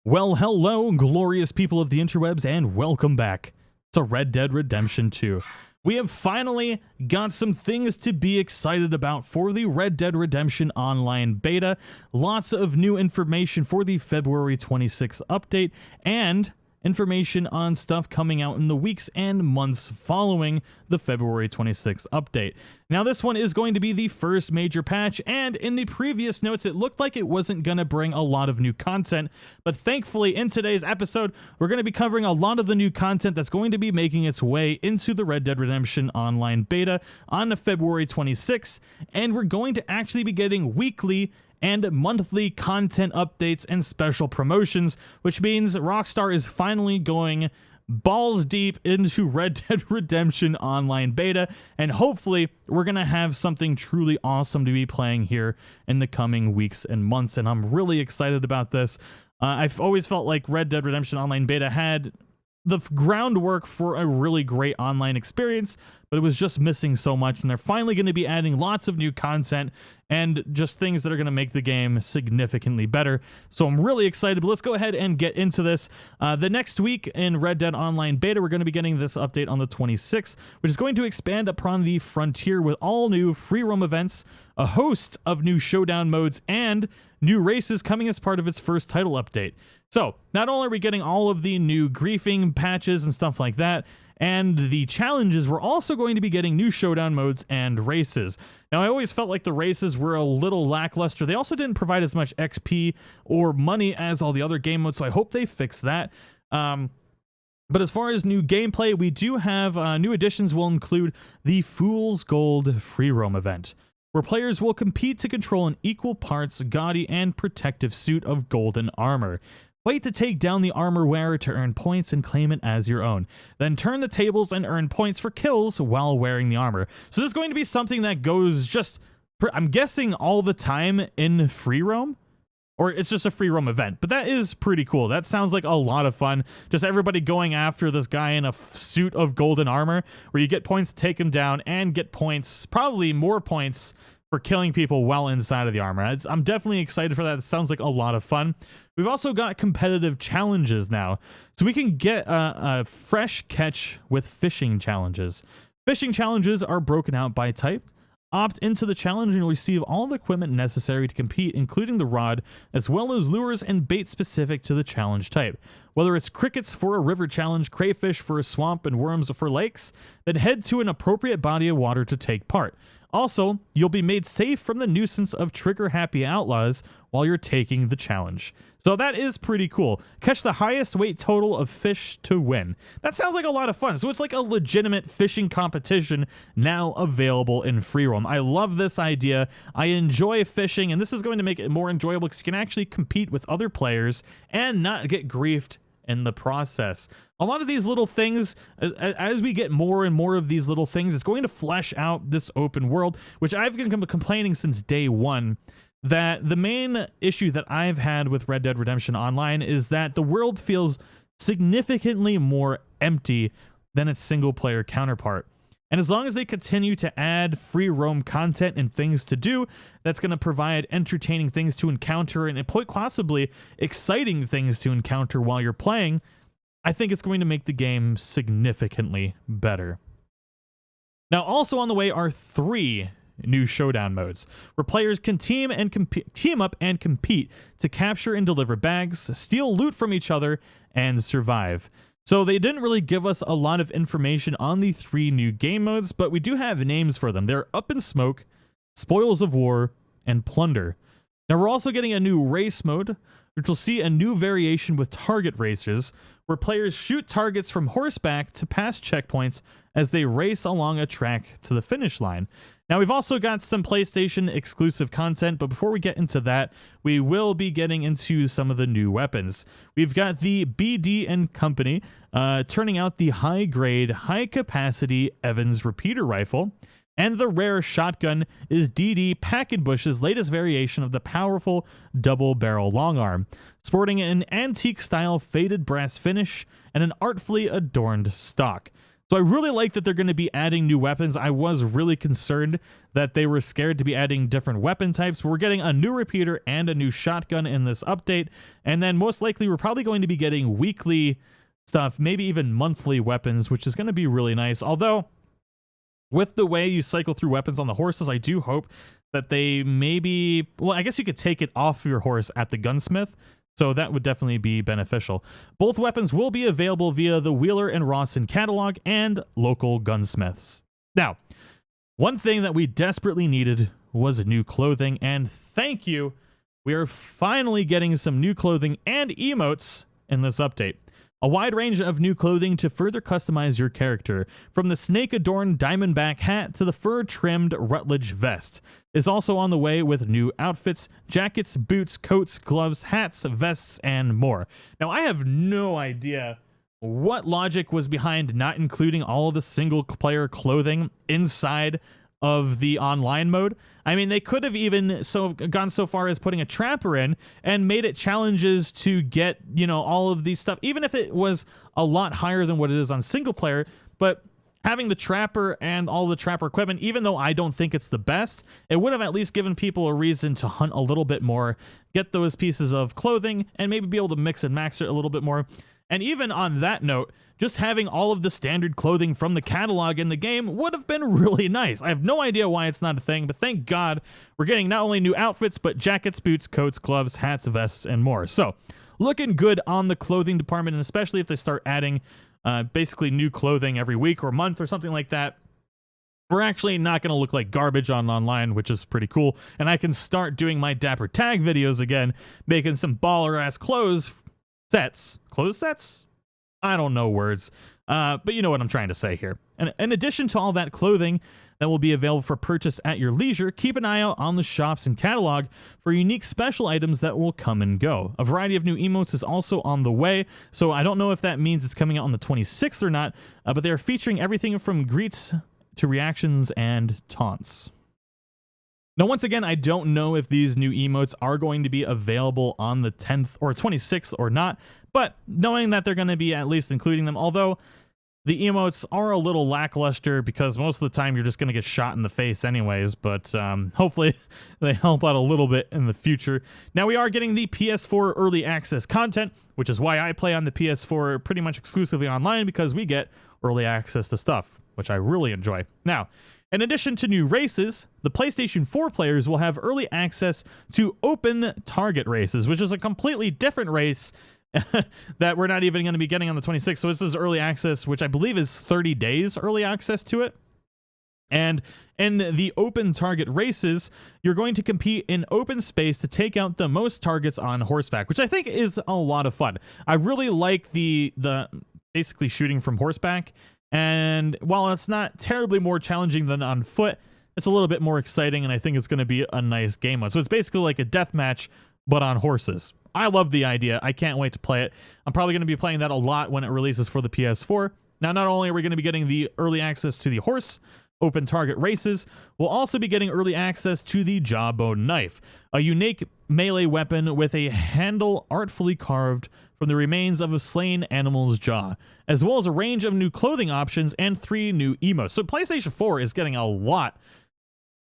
Well, hello, glorious people of the interwebs, and welcome back to Red Dead Redemption 2. We have finally got some things to be excited about for the Red Dead Redemption Online beta. Lots of new information for the February 26th update, and information on stuff coming out in the weeks and months following the February 26th update. Now, this one is going to be the first major patch, and in the previous notes, it looked like it wasn't going to bring a lot of new content, but thankfully, in today's episode, we're going to be covering a lot of the new content that's going to be making its way into the Red Dead Redemption Online beta on the February 26th, and we're going to actually be getting weekly and monthly content updates and special promotions, which means Rockstar is finally going balls deep into Red Dead Redemption Online beta, and hopefully we're going to have something truly awesome to be playing here in the coming weeks and months, and I'm really excited about this. I've always felt like Red Dead Redemption Online beta had the groundwork for a really great online experience, but it was just missing so much, and they're finally going to be adding lots of new content and just things that are going to make the game significantly better. So I'm really excited, but let's go ahead and get into this. The next week in Red Dead Online beta, we're going to be getting this update on the 26th, which is going to expand upon the frontier with all new free roam events, a host of new showdown modes, and new races coming as part of its first title update. So not only are we getting all of the new griefing patches and stuff like that, and the challenges, we're also going to be getting new showdown modes and races. Now, I always felt like the races were a little lackluster. They also didn't provide as much XP or money as all the other game modes, so I hope they fix that. But as far as new gameplay, we do have new additions will include the Fool's Gold free roam event, where players will compete to control an equal parts gaudy and protective suit of golden armor. Wait to take down the armor wearer to earn points and claim it as your own. Then turn the tables and earn points for kills while wearing the armor. So this is going to be something that goes just, I'm guessing, all the time in free roam. Or it's just a free roam event. But that is pretty cool. That sounds like a lot of fun. Just everybody going after this guy in a suit of golden armor, where you get points to take him down and get points, probably more points, for killing people while inside of the armor. I'm definitely excited for that. It sounds like a lot of fun. We've also got competitive challenges now, so we can get a fresh catch with fishing challenges. Fishing challenges are broken out by type. Opt into the challenge and you'll receive all the equipment necessary to compete, including the rod, as well as lures and bait specific to the challenge type. Whether it's crickets for a river challenge, crayfish for a swamp, and worms for lakes, then head to an appropriate body of water to take part. Also, you'll be made safe from the nuisance of trigger-happy outlaws while you're taking the challenge. So that is pretty cool. Catch the highest weight total of fish to win. That sounds like a lot of fun. So it's like a legitimate fishing competition now available in free roam. I love this idea. I enjoy fishing, and this is going to make it more enjoyable because you can actually compete with other players and not get griefed in the process. A lot of these little things, as we get more and more of these little things, it's going to flesh out this open world, which I've been complaining since day one, that the main issue that I've had with Red Dead Redemption Online is that the world feels significantly more empty than its single-player counterpart. And as long as they continue to add free roam content and things to do, that's going to provide entertaining things to encounter and possibly exciting things to encounter while you're playing, I think it's going to make the game significantly better. Now, also on the way are 3 new showdown modes, where players can team up and compete to capture and deliver bags, steal loot from each other, and survive. So they didn't really give us a lot of information on the 3 new game modes, but we do have names for them. They're Up in Smoke, Spoils of War, and Plunder. Now we're also getting a new race mode, which will see a new variation with target races, where players shoot targets from horseback to pass checkpoints as they race along a track to the finish line. Now, we've also got some PlayStation exclusive content, but before we get into that, we will be getting into some of the new weapons. We've got the BD & Company turning out the high-grade, high-capacity Evans repeater rifle, and the rare shotgun is DD Packenbush's latest variation of the powerful double-barrel long arm, sporting an antique-style faded brass finish and an artfully adorned stock. So I really like that they're going to be adding new weapons. I was really concerned that they were scared to be adding different weapon types. We're getting a new repeater and a new shotgun in this update. And then most likely we're probably going to be getting weekly stuff, maybe even monthly weapons, which is going to be really nice. Although, with the way you cycle through weapons on the horses, I do hope that they maybe... Well, I guess you could take it off your horse at the gunsmith. So that would definitely be beneficial. Both weapons will be available via the Wheeler and Rawson catalog and local gunsmiths. Now, one thing that we desperately needed was new clothing, and thank you, we are finally getting some new clothing and emotes in this update. A wide range of new clothing to further customize your character, from the snake-adorned diamondback hat to the fur-trimmed Rutledge vest, is also on the way with new outfits, jackets, boots, coats, gloves, hats, vests, and more. Now, I have no idea what logic was behind not including all of the single-player clothing inside of the online mode. I mean, they could have even gone so far as putting a trapper in and made it challenges to get, all of these stuff, even if it was a lot higher than what it is on single player. But having the trapper and all the trapper equipment, even though I don't think it's the best, it would have at least given people a reason to hunt a little bit more, get those pieces of clothing, and maybe be able to mix and match it a little bit more. And even on that note, just having all of the standard clothing from the catalog in the game would have been really nice. I have no idea why it's not a thing, but thank God we're getting not only new outfits, but jackets, boots, coats, gloves, hats, vests, and more. So, looking good on the clothing department, and especially if they start adding basically new clothing every week or month or something like that. We're actually not going to look like garbage on online, which is pretty cool. And I can start doing my Dapper Tag videos again, making some baller-ass clothes sets. Clothes sets? I don't know words, but you know what I'm trying to say here. And in addition to all that clothing that will be available for purchase at your leisure, keep an eye out on the shops and catalog for unique special items that will come and go. A variety of new emotes is also on the way, so I don't know if that means it's coming out on the 26th or not, but they are featuring everything from greets to reactions and taunts. Now, once again, I don't know if these new emotes are going to be available on the 10th or 26th or not, but knowing that they're going to be at least including them, although the emotes are a little lackluster because most of the time you're just going to get shot in the face anyways, but hopefully they help out a little bit in the future. Now, we are getting the PS4 early access content, which is why I play on the PS4 pretty much exclusively online, because we get early access to stuff, which I really enjoy. Now, in addition to new races, the PlayStation 4 players will have early access to open target races, which is a completely different race that we're not even going to be getting on the 26th. So this is early access, which I believe is 30 days early access to it. And in the open target races, you're going to compete in open space to take out the most targets on horseback, which I think is a lot of fun. I really like the basically shooting from horseback. And while it's not terribly more challenging than on foot, it's a little bit more exciting, and I think it's going to be a nice game mode. So it's basically like a death match, but on horses. I love the idea. I can't wait to play it. I'm probably going to be playing that a lot when it releases for the PS4. Now, not only are we going to be getting the early access to the horse open target races, we'll also be getting early access to the jawbone knife, a unique melee weapon with a handle artfully carved from the remains of a slain animal's jaw, as well as a range of new clothing options and 3 new emotes. So PlayStation 4 is getting a lot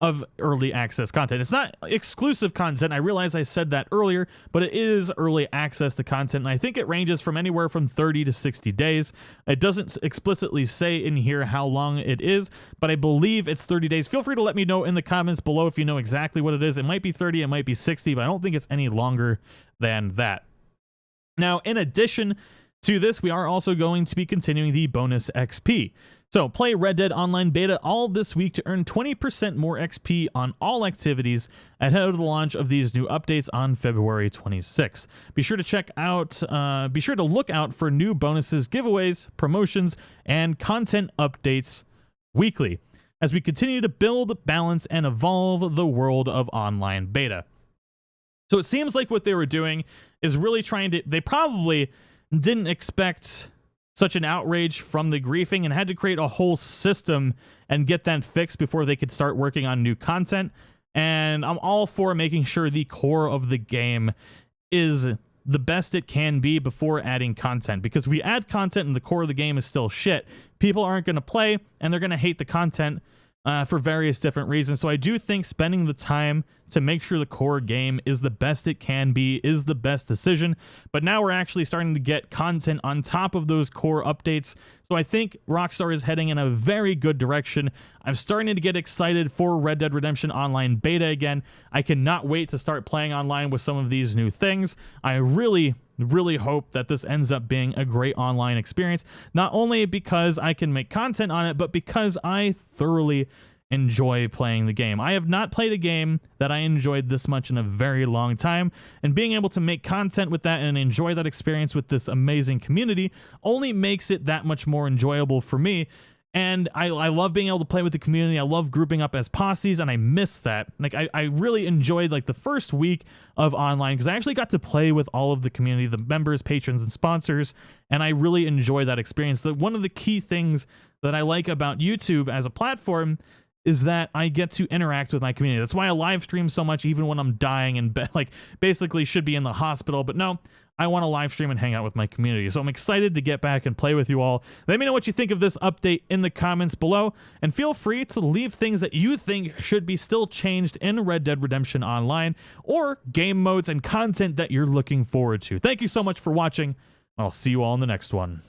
of early access content. It's not exclusive content. I realize I said that earlier, but it is early access to content, and I think it ranges from anywhere from 30 to 60 days. It doesn't explicitly say in here how long it is, but I believe it's 30 days. Feel free to let me know in the comments below if you know exactly what it is. It might be 30, it might be 60, but I don't think it's any longer than that. Now, in addition to this, we are also going to be continuing the bonus XP. So, play Red Dead Online Beta all this week to earn 20% more XP on all activities ahead of the launch of these new updates on February 26th. Be sure to look out for new bonuses, giveaways, promotions, and content updates weekly as we continue to build, balance, and evolve the world of Online Beta. So it seems like what they were doing is really trying to... They probably didn't expect such an outrage from the griefing and had to create a whole system and get that fixed before they could start working on new content. And I'm all for making sure the core of the game is the best it can be before adding content. Because if we add content and the core of the game is still shit, people aren't going to play and they're going to hate the content for various different reasons. So I do think spending the time to make sure the core game is the best it can be is the best decision. But now we're actually starting to get content on top of those core updates. So I think Rockstar is heading in a very good direction. I'm starting to get excited for Red Dead Redemption Online beta again. I cannot wait to start playing online with some of these new things. I really hope that this ends up being a great online experience, not only because I can make content on it, but because I thoroughly enjoy playing the game. I have not played a game that I enjoyed this much in a very long time, and being able to make content with that and enjoy that experience with this amazing community only makes it that much more enjoyable for me. And I love being able to play with the community. I love grouping up as posses, and I miss that. Like, I really enjoyed, like, the first week of online, because I actually got to play with all of the community, the members, patrons, and sponsors, and I really enjoy that experience. One of the key things that I like about YouTube as a platform is that I get to interact with my community. That's why I live stream so much, even when I'm dying and like basically should be in the hospital. But no, I want to live stream and hang out with my community. So I'm excited to get back and play with you all. Let me know what you think of this update in the comments below, and feel free to leave things that you think should be still changed in Red Dead Redemption Online, or game modes and content that you're looking forward to. Thank you so much for watching. I'll see you all in the next one.